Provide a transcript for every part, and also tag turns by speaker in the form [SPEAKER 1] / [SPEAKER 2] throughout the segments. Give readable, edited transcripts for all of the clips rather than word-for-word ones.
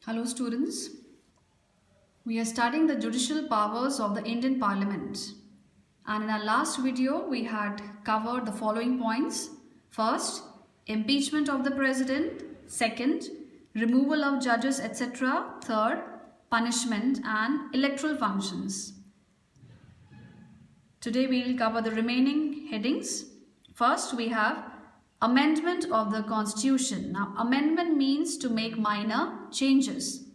[SPEAKER 1] Hello students, we are studying the judicial powers of the Indian Parliament, and in our last video we had covered the following points. First, impeachment of the president. Second, removal of judges etc. Third, punishment and electoral functions. Today we will cover the remaining headings. First we have amendment of the constitution. Now amendment means to make minor changes.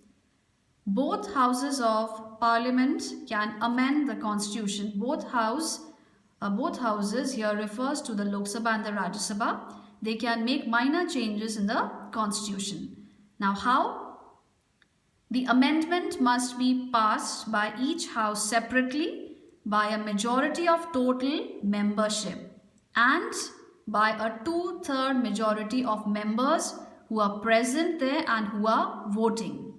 [SPEAKER 1] Both houses of parliament can amend the constitution. Both houses here refers to the Lok Sabha and the Rajya Sabha. They can make minor changes in the constitution. Now how? The amendment must be passed by each house separately by a majority of total membership and by a 2/3 majority of members who are present there and who are voting.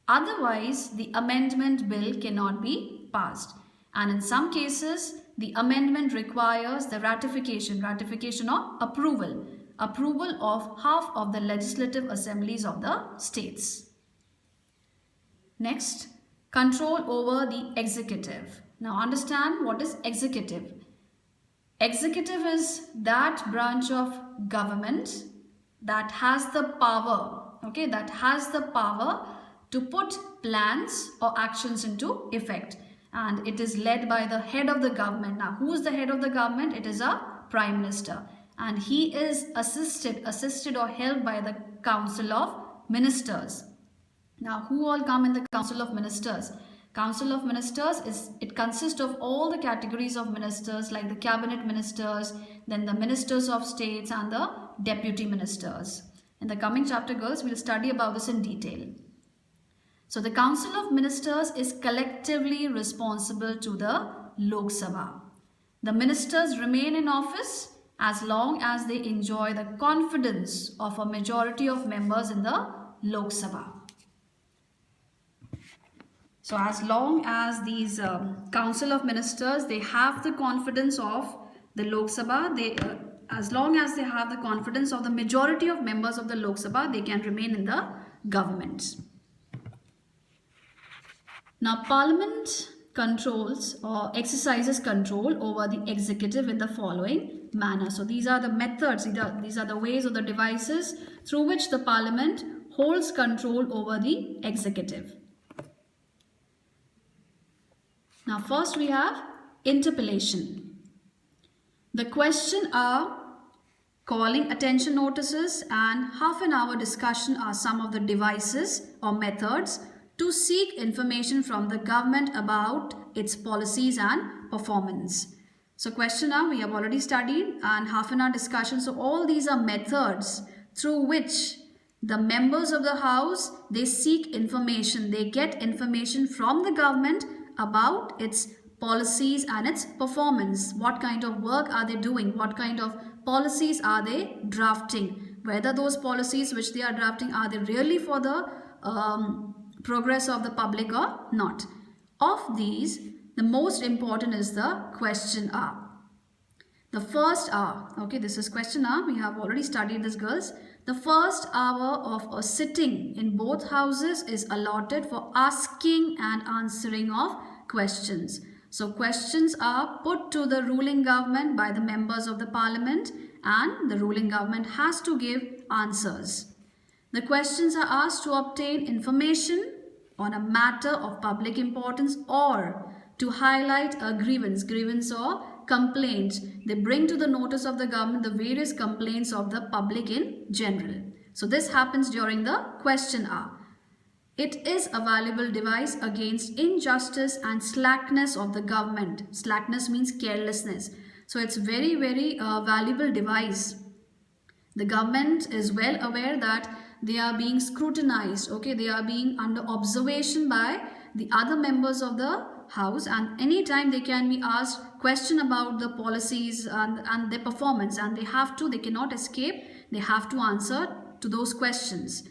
[SPEAKER 1] Otherwise, the amendment bill cannot be passed. And in some cases, the amendment requires the ratification or approval of half of the legislative assemblies of the states. Next, control over the executive. Now understand what is executive. Executive is that branch of government that has the power, to put plans or actions into effect, and it is led by the head of the government. Now who is the head of the government? It is a prime minister, and he is assisted or helped by the council of ministers. Now who all come in the council of ministers? Council of Ministers consists of all the categories of ministers, like the cabinet ministers, then the ministers of states and the deputy ministers. In the coming chapter, girls, we'll study about this in detail. So the Council of Ministers is collectively responsible to the Lok Sabha. The ministers remain in office as long as they enjoy the confidence of a majority of members in the Lok Sabha. So as long as these Council of Ministers, they have the confidence of the Lok Sabha, as long as they have the confidence of the majority of members of the Lok Sabha, they can remain in the government. Now Parliament controls or exercises control over the executive in the following manner. So these are the methods, these are the ways or the devices through which the Parliament holds control over the executive. Now first we have interpellation. The question hour, calling attention notices and half an hour discussion are some of the devices or methods to seek information from the government about its policies and performance. So question hour we have already studied, and half an hour discussion. So all these are methods through which the members of the house, they seek information, they get information from the government about its policies and its performance. What kind of work are they doing? What kind of policies are they drafting? Whether those policies which they are drafting, are they really for the progress of the public or not? Of these, the most important is the question hour. The first hour, okay, this is question hour. We have already studied this, girls. The first hour of a sitting in both houses is allotted for asking and answering of questions. So questions are put to the ruling government by the members of the parliament, and the ruling government has to give answers. The questions are asked to obtain information on a matter of public importance or to highlight a grievance or complaint. They bring to the notice of the government the various complaints of the public in general. So this happens during the question hour. It is a valuable device against injustice and slackness of the government. Slackness means carelessness. So it's very valuable device. The government is well aware that they are being scrutinized, okay, they are being under observation by the other members of the house, and anytime they can be asked question about the policies and their performance, and they cannot escape, they have to answer to those questions.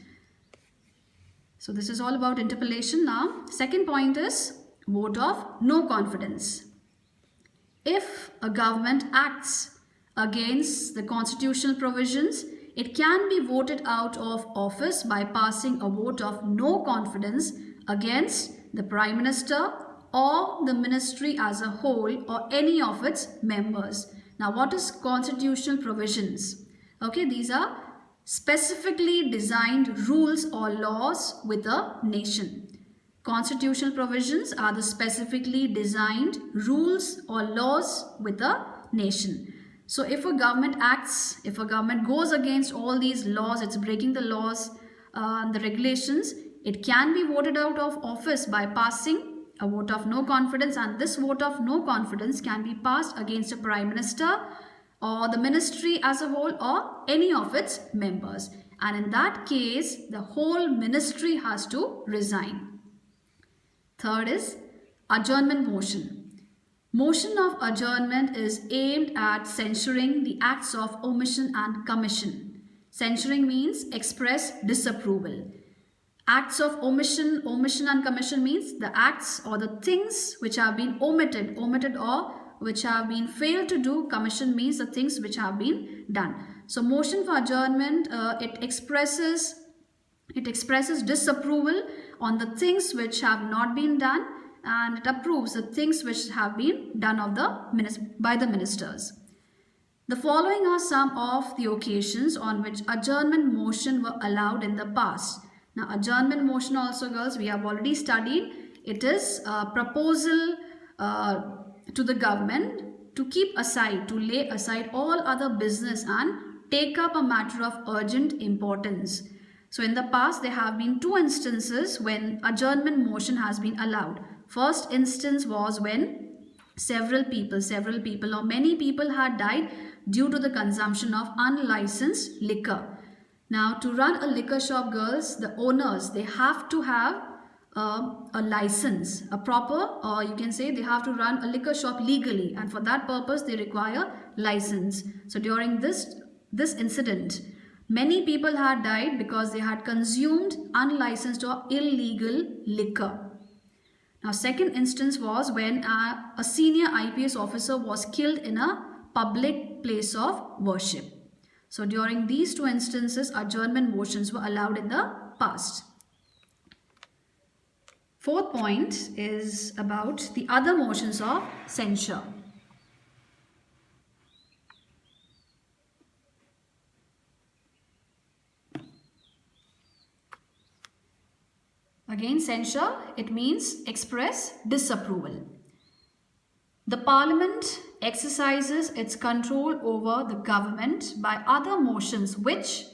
[SPEAKER 1] So this is all about interpellation. Now second point is vote of no confidence. If a government acts against the constitutional provisions, it can be voted out of office by passing a vote of no confidence against the Prime Minister or the ministry as a whole or any of its members. Now, what is constitutional provisions? Okay, these are specifically designed rules or laws with a nation. Constitutional provisions are the specifically designed rules or laws with a nation. So if a government acts, if a government goes against all these laws, it's breaking the laws and the regulations, it can be voted out of office by passing a vote of no confidence, and this vote of no confidence can be passed against a Prime Minister or the ministry as a whole or any of its members. And in that case, the whole ministry has to resign. Third is adjournment motion. Motion of adjournment is aimed at censuring the acts of omission and commission. Censuring means express disapproval. Acts of omission and commission means the acts or the things which have been omitted or which have been failed to do. Commission means the things which have been done. So motion for adjournment, it expresses disapproval on the things which have not been done, and it approves the things which have been done by the ministers. The following are some of the occasions on which adjournment motion were allowed in the past. Now, adjournment motion also, girls, we have already studied. It is a proposal to the government to keep aside, to lay aside all other business and take up a matter of urgent importance. So in the past, there have been two instances when adjournment motion has been allowed. First instance was when several people or many people had died due to the consumption of unlicensed liquor. Now, to run a liquor shop, girls, the owners, they have to have a license, a proper, or you can say they have to run a liquor shop legally, and for that purpose they require license. So during this incident, many people had died because they had consumed unlicensed or illegal liquor. Now, second instance was when a senior IPS officer was killed in a public place of worship. So during these two instances, adjournment motions were allowed in the past. Fourth point is about the other motions of censure. Again, censure, it means express disapproval. The Parliament exercises its control over the government by other motions which,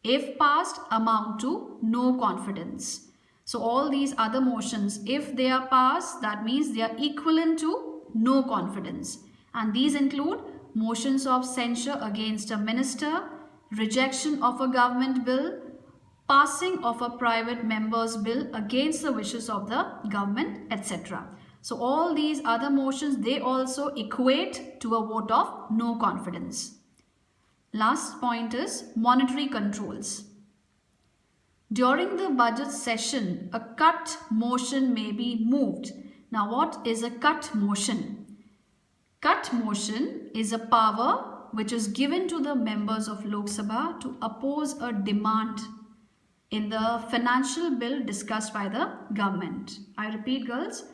[SPEAKER 1] if passed, amount to no confidence. So all these other motions, if they are passed, that means they are equivalent to no confidence. And these include motions of censure against a minister, rejection of a government bill, passing of a private member's bill against the wishes of the government, etc. So all these other motions, they also equate to a vote of no confidence. Last point is monetary controls. During the budget session, a cut motion may be moved. Now, what is a cut motion? Cut motion is a power which is given to the members of Lok Sabha to oppose a demand in the financial bill discussed by the government. I repeat, girls,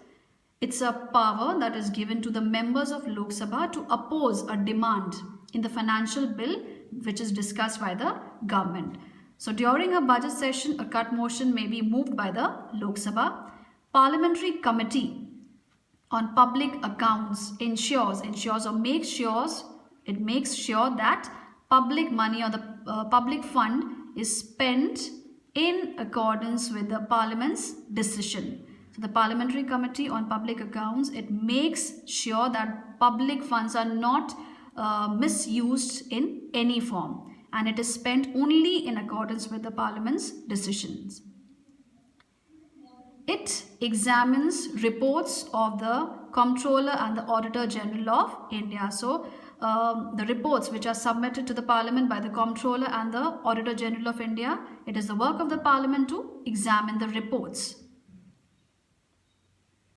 [SPEAKER 1] it's a power that is given to the members of Lok Sabha to oppose a demand in the financial bill which is discussed by the government. So during a budget session, a cut motion may be moved by the Lok Sabha. Parliamentary Committee on Public Accounts ensures or makes sure that public money or the public fund is spent in accordance with the Parliament's decision. So the Parliamentary Committee on Public Accounts, it makes sure that public funds are not misused in any form, and it is spent only in accordance with the Parliament's decisions. It examines reports of the Comptroller and the Auditor General of India. So the reports which are submitted to the Parliament by the Comptroller and the Auditor General of India, it is the work of the Parliament to examine the reports.